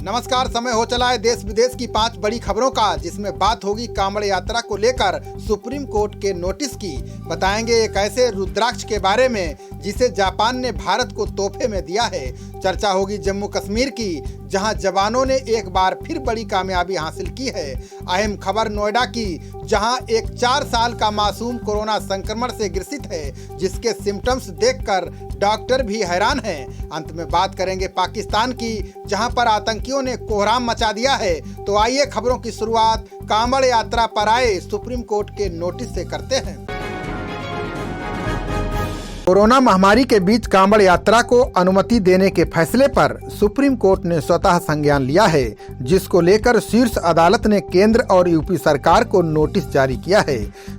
नमस्कार। समय हो चला है देश विदेश की 5 बड़ी खबरों का, जिसमें बात होगी कांवड़ यात्रा को लेकर सुप्रीम कोर्ट के नोटिस की। बताएंगे एक ऐसे रुद्राक्ष के बारे में जिसे जापान ने भारत को तोहफे में दिया है। चर्चा होगी जम्मू कश्मीर की, जहां जवानों ने एक बार फिर बड़ी कामयाबी हासिल की है। अहम खबर नोएडा की, जहां एक 4 साल का मासूम कोरोना संक्रमण से ग्रसित है, जिसके सिम्टम्स देखकर डॉक्टर भी हैरान हैं। अंत में बात करेंगे पाकिस्तान की, जहां पर आतंकियों ने कोहराम मचा दिया है। तो आइए खबरों की शुरुआत कांवड़ यात्रा पर आए सुप्रीम कोर्ट के नोटिस से करते हैं। कोरोना महामारी के बीच कांवड़ यात्रा को अनुमति देने के फैसले पर सुप्रीम कोर्ट ने स्वतः संज्ञान लिया है, जिसको लेकर शीर्ष अदालत ने केंद्र और यूपी सरकार को नोटिस जारी किया है।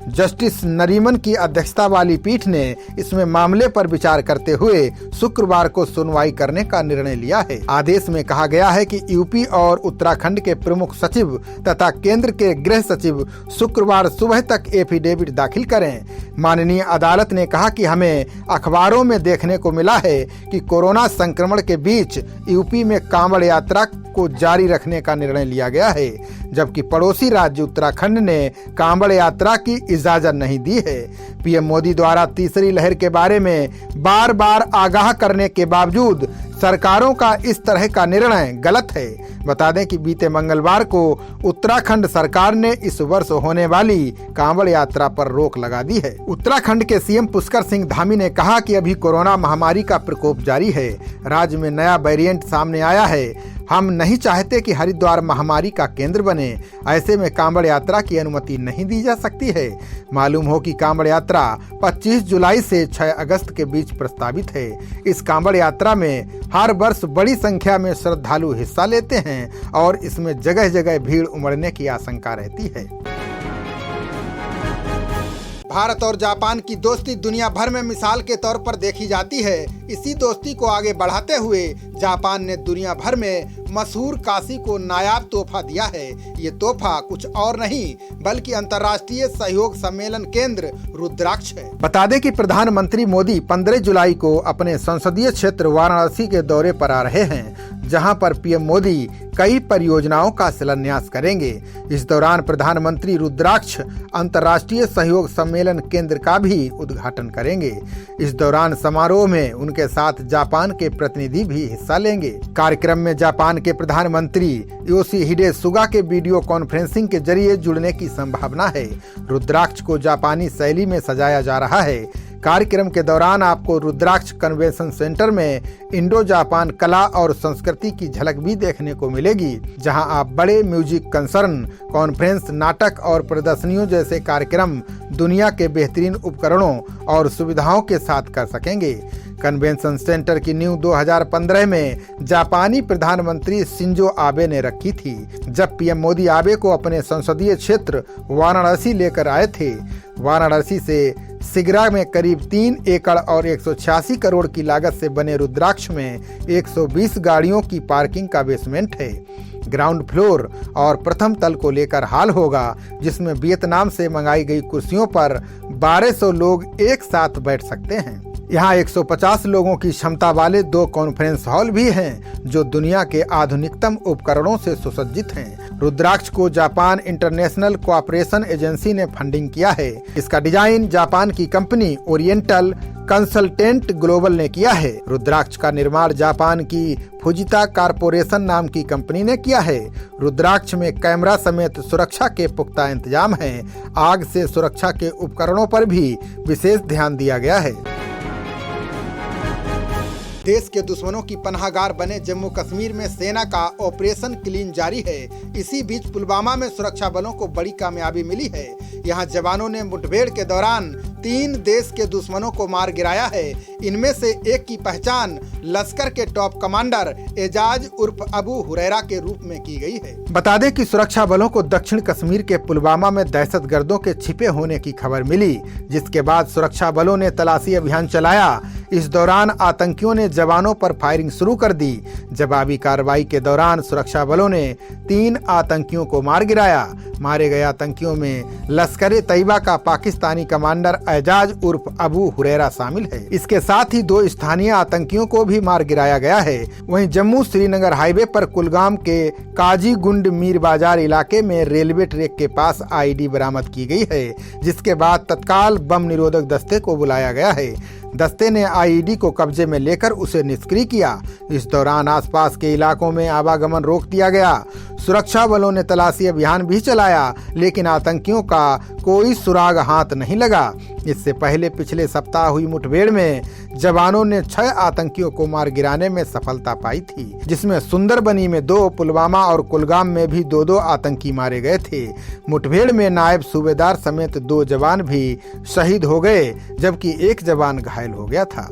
जस्टिस नरीमन की अध्यक्षता वाली पीठ ने इसमें मामले पर विचार करते हुए शुक्रवार को सुनवाई करने का निर्णय लिया है। आदेश में कहा गया है कि यूपी और उत्तराखंड के प्रमुख सचिव तथा केंद्र के गृह सचिव शुक्रवार सुबह तक एफिडेविट दाखिल करें। माननीय अदालत ने कहा कि हमें अखबारों में देखने को मिला है कि कोरोना संक्रमण के बीच यूपी में कांवड़ यात्रा को जारी रखने का निर्णय लिया गया है, जबकि पड़ोसी राज्य उत्तराखंड ने कांवड़ यात्रा की इजाजत नहीं दी है। पीएम मोदी द्वारा तीसरी लहर के बारे में बार बार आगाह करने के बावजूद सरकारों का इस तरह का निर्णय गलत है। बता दें कि बीते मंगलवार को उत्तराखंड सरकार ने इस वर्ष होने वाली कांवड़ यात्रा पर रोक लगा दी है। उत्तराखंड के सीएम पुष्कर सिंह धामी ने कहा कि अभी कोरोना महामारी का प्रकोप जारी है, राज्य में नया वेरिएंट सामने आया है। हम नहीं चाहते कि हरिद्वार महामारी का केंद्र बने, ऐसे में कांवड़ यात्रा की अनुमति नहीं दी जा सकती है। मालूम हो कि कांवड़ यात्रा 25 जुलाई से 6 अगस्त के बीच प्रस्तावित है। इस कांवड़ यात्रा में हर वर्ष बड़ी संख्या में श्रद्धालु हिस्सा लेते हैं और इसमें जगह जगह भीड़ उमड़ने की आशंका रहती है। भारत और जापान की दोस्ती दुनिया भर में मिसाल के तौर पर देखी जाती है। इसी दोस्ती को आगे बढ़ाते हुए जापान ने दुनिया भर में मशहूर काशी को नायाब तोहफा दिया है। ये तोहफा कुछ और नहीं बल्कि अंतर्राष्ट्रीय सहयोग सम्मेलन केंद्र रुद्राक्ष है। बता दें कि प्रधानमंत्री मोदी 15 जुलाई को अपने संसदीय क्षेत्र वाराणसी के दौरे पर आ रहे हैं, जहां पर पीएम मोदी कई परियोजनाओं का शिलान्यास करेंगे। इस दौरान प्रधानमंत्री रुद्राक्ष अंतर्राष्ट्रीय सहयोग सम्मेलन केंद्र का भी उद्घाटन करेंगे। इस दौरान समारोह में उनके साथ जापान के प्रतिनिधि भी हिस्सा लेंगे। कार्यक्रम में जापान के प्रधानमंत्री योशिहिडे सुगा के वीडियो कॉन्फ्रेंसिंग के जरिए जुड़ने की संभावना है। रुद्राक्ष को जापानी शैली में सजाया जा रहा है। कार्यक्रम के दौरान आपको रुद्राक्ष कन्वेंशन सेंटर में इंडो जापान कला और संस्कृति की झलक भी देखने को मिलेगी, जहां आप बड़े म्यूजिक कंसर्न, कॉन्फ्रेंस, नाटक और प्रदर्शनियों जैसे कार्यक्रम दुनिया के बेहतरीन उपकरणों और सुविधाओं के साथ कर सकेंगे। कन्वेंशन सेंटर की नींव 2015 में जापानी प्रधानमंत्री शिंजो आबे ने रखी थी, जब पीएम मोदी आबे को अपने संसदीय क्षेत्र वाराणसी लेकर आए थे। वाराणसी से सिगरा में करीब 3 एकड़ और 186 करोड़ की लागत से बने रुद्राक्ष में 120 गाड़ियों की पार्किंग का बेसमेंट है। ग्राउंड फ्लोर और प्रथम तल को लेकर हॉल होगा, जिसमें वियतनाम से मंगाई गई कुर्सियों पर 1200 लोग एक साथ बैठ सकते हैं। यहाँ 150 लोगों की क्षमता वाले 2 कॉन्फ्रेंस हॉल भी हैं, जो दुनिया के आधुनिकतम उपकरणों से सुसज्जित हैं। रुद्राक्ष को जापान इंटरनेशनल कोऑपरेशन एजेंसी ने फंडिंग किया है। इसका डिजाइन जापान की कंपनी ओरिएंटल कंसल्टेंट ग्लोबल ने किया है। रुद्राक्ष का निर्माण जापान की फुजिता कारपोरेशन नाम की कंपनी ने किया है। रुद्राक्ष में कैमरा समेत सुरक्षा के पुख्ता इंतजाम हैं। आग से सुरक्षा के उपकरणों पर भी विशेष ध्यान दिया गया है। देश के दुश्मनों की पनाहगार बने जम्मू कश्मीर में सेना का ऑपरेशन क्लीन जारी है। इसी बीच पुलवामा में सुरक्षा बलों को बड़ी कामयाबी मिली है। यहां जवानों ने मुठभेड़ के दौरान 3 देश के दुश्मनों को मार गिराया है। इनमें से एक की पहचान लश्कर के टॉप कमांडर एजाज उर्फ अबू हुरैरा के रूप में की गई है। बता दें कि सुरक्षा बलों को दक्षिण कश्मीर के पुलवामा में दहशतगर्दों के छिपे होने की खबर मिली, जिसके बाद सुरक्षा बलों ने तलाशी अभियान चलाया। इस दौरान आतंकियों ने जवानों पर फायरिंग शुरू कर दी। जवाबी कार्रवाई के दौरान सुरक्षा बलों ने 3 आतंकियों को मार गिराया। मारे गए आतंकियों में लश्कर-ए-तैयबा का पाकिस्तानी कमांडर एजाज उर्फ अबू हुरैरा शामिल है। इसके साथ ही 2 स्थानीय आतंकियों को भी मार गिराया गया है। वहीं जम्मू श्रीनगर हाईवे पर कुलगाम के काजीगुंड मीर बाजार इलाके में रेलवे ट्रैक के पास आईडी बरामद की गई है, जिसके बाद तत्काल बम निरोधक दस्ते को बुलाया गया है। दस्ते ने आईईडी को कब्जे में लेकर उसे निष्क्रिय किया। इस दौरान आसपास के इलाकों में आवागमन रोक दिया गया। सुरक्षा बलों ने तलाशी अभियान भी चलाया, लेकिन आतंकियों का कोई सुराग हाथ नहीं लगा। इससे पहले पिछले सप्ताह हुई मुठभेड़ में जवानों ने 6 आतंकियों को मार गिराने में सफलता पाई थी, जिसमें सुंदरबनी में 2, पुलवामा और कुलगाम में भी 2-2 आतंकी मारे गए थे। मुठभेड़ में नायब सूबेदार समेत 2 जवान भी शहीद हो गए, जबकि 1 जवान घायल हो गया था।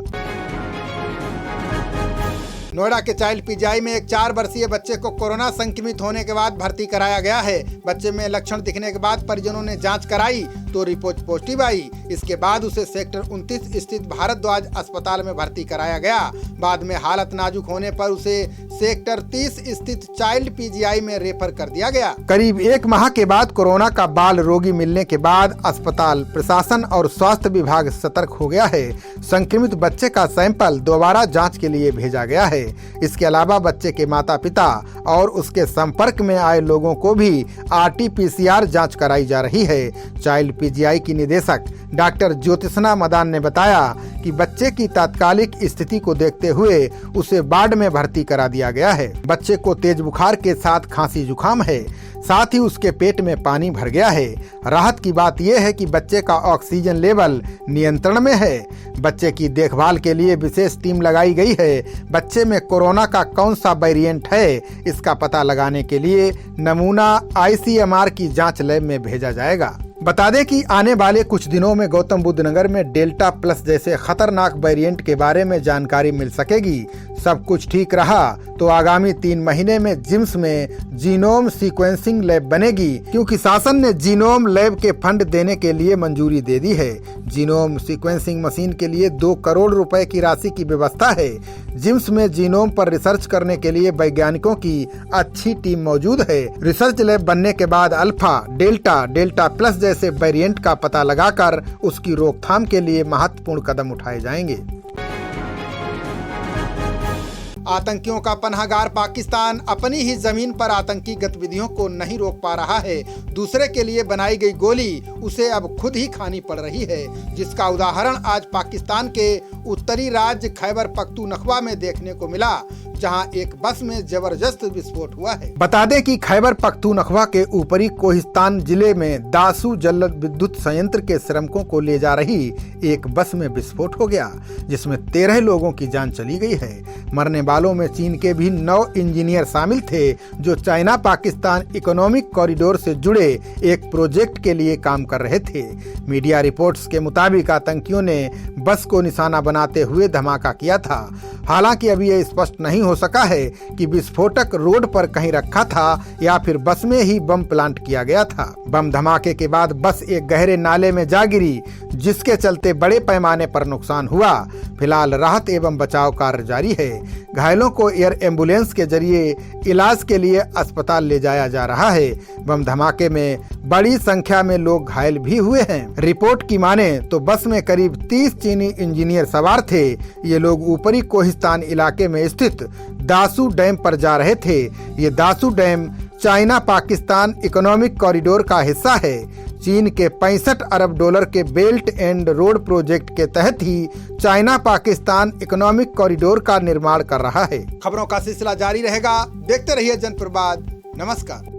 नोएडा के चाइल्ड पीजीआई में एक 4 वर्षीय बच्चे को कोरोना संक्रमित होने के बाद भर्ती कराया गया है। बच्चे में लक्षण दिखने के बाद परिजनों ने जांच कराई तो रिपोर्ट पॉजिटिव आई। इसके बाद उसे सेक्टर 29 स्थित भारद्वाज अस्पताल में भर्ती कराया गया। बाद में हालत नाजुक होने पर उसे सेक्टर 30 स्थित चाइल्ड पीजीआई में रेफर कर दिया गया। करीब 1 माह के बाद कोरोना का बाल रोगी मिलने के बाद अस्पताल प्रशासन और स्वास्थ्य विभाग सतर्क हो गया है। संक्रमित बच्चे का सैंपल दोबारा जाँच के लिए भेजा गया है। इसके अलावा बच्चे के माता पिता और उसके संपर्क में आए लोगों को भी RT-PCR जांच कराई जा रही है। चाइल्ड पीजीआई की निदेशक डॉक्टर ज्योतिषना मदान ने बताया कि बच्चे की तात्कालिक स्थिति को देखते हुए उसे वार्ड में भर्ती करा दिया गया है। बच्चे को तेज बुखार के साथ खांसी जुकाम है, साथ ही उसके पेट में पानी भर गया है। राहत की बात यह है कि बच्चे का ऑक्सीजन लेवल नियंत्रण में है। बच्चे की देखभाल के लिए विशेष टीम लगाई गई है। बच्चे में कोरोना का कौन सा वेरिएंट है, इसका पता लगाने के लिए नमूना ICMR की जांच लैब में भेजा जाएगा। बता दें कि आने वाले कुछ दिनों में गौतम बुद्ध नगर में डेल्टा प्लस जैसे खतरनाक वेरिएंट के बारे में जानकारी मिल सकेगी। सब कुछ ठीक रहा तो आगामी 3 महीने में जिम्स में जीनोम सीक्वेंसिंग लैब बनेगी, क्योंकि शासन ने जीनोम लैब के फंड देने के लिए मंजूरी दे दी है। जीनोम सीक्वेंसिंग मशीन के लिए 2 करोड़ रुपए की राशि की व्यवस्था है। जिम्स में जीनोम पर रिसर्च करने के लिए वैज्ञानिकों की अच्छी टीम मौजूद है। रिसर्च लैब बनने के बाद अल्फा, डेल्टा प्लस जैसे वेरिएंट का पता लगाकर उसकी रोकथाम के लिए महत्वपूर्ण कदम उठाए जाएंगे। आतंकियों का पनाहगार पाकिस्तान अपनी ही जमीन पर आतंकी गतिविधियों को नहीं रोक पा रहा है। दूसरे के लिए बनाई गई गोली उसे अब खुद ही खानी पड़ रही है, जिसका उदाहरण आज पाकिस्तान के उत्तरी राज्य खैबर पख्तूनख्वा में देखने को मिला, जहां एक बस में जबरदस्त विस्फोट हुआ है। बता दें कि खैबर पख्तूनख्वा के ऊपरी कोहिस्तान जिले में दासू जल विद्युत संयंत्र के श्रमिकों को ले जा रही एक बस में विस्फोट हो गया, जिसमें 13 लोगों की जान चली गई है। मरने वालों में चीन के भी 9 इंजीनियर शामिल थे, जो चाइना पाकिस्तान इकोनॉमिक कॉरिडोर से जुड़े एक प्रोजेक्ट के लिए काम कर रहे थे। मीडिया रिपोर्ट्स के मुताबिक आतंकियों ने बस को निशाना बनाते हुए धमाका किया था। हालांकि अभी यह स्पष्ट नहीं हो सका है कि विस्फोटक रोड पर कहीं रखा था या फिर बस में ही बम प्लांट किया गया था। बम धमाके के बाद बस एक गहरे नाले में जा गिरी, जिसके चलते बड़े पैमाने पर नुकसान हुआ। फिलहाल राहत एवं बचाव कार्य जारी है। घायलों को एयर एम्बुलेंस के जरिए इलाज के लिए अस्पताल ले जाया जा रहा है। बम धमाके में बड़ी संख्या में लोग घायल भी हुए हैं। रिपोर्ट की माने तो बस में करीब 30 चीनी इंजीनियर सवार थे। ये लोग ऊपरी कोहिस्तान इलाके में स्थित दासू डैम पर जा रहे थे। ये Dasu dam China Pakistan economic corridor का हिस्सा है। चीन के 65 अरब डॉलर के बेल्ट एंड रोड प्रोजेक्ट के तहत ही चाइना पाकिस्तान इकोनॉमिक कॉरिडोर का निर्माण कर रहा है। खबरों का सिलसिला जारी रहेगा। देखते रहिए जनप्रवाद। नमस्कार।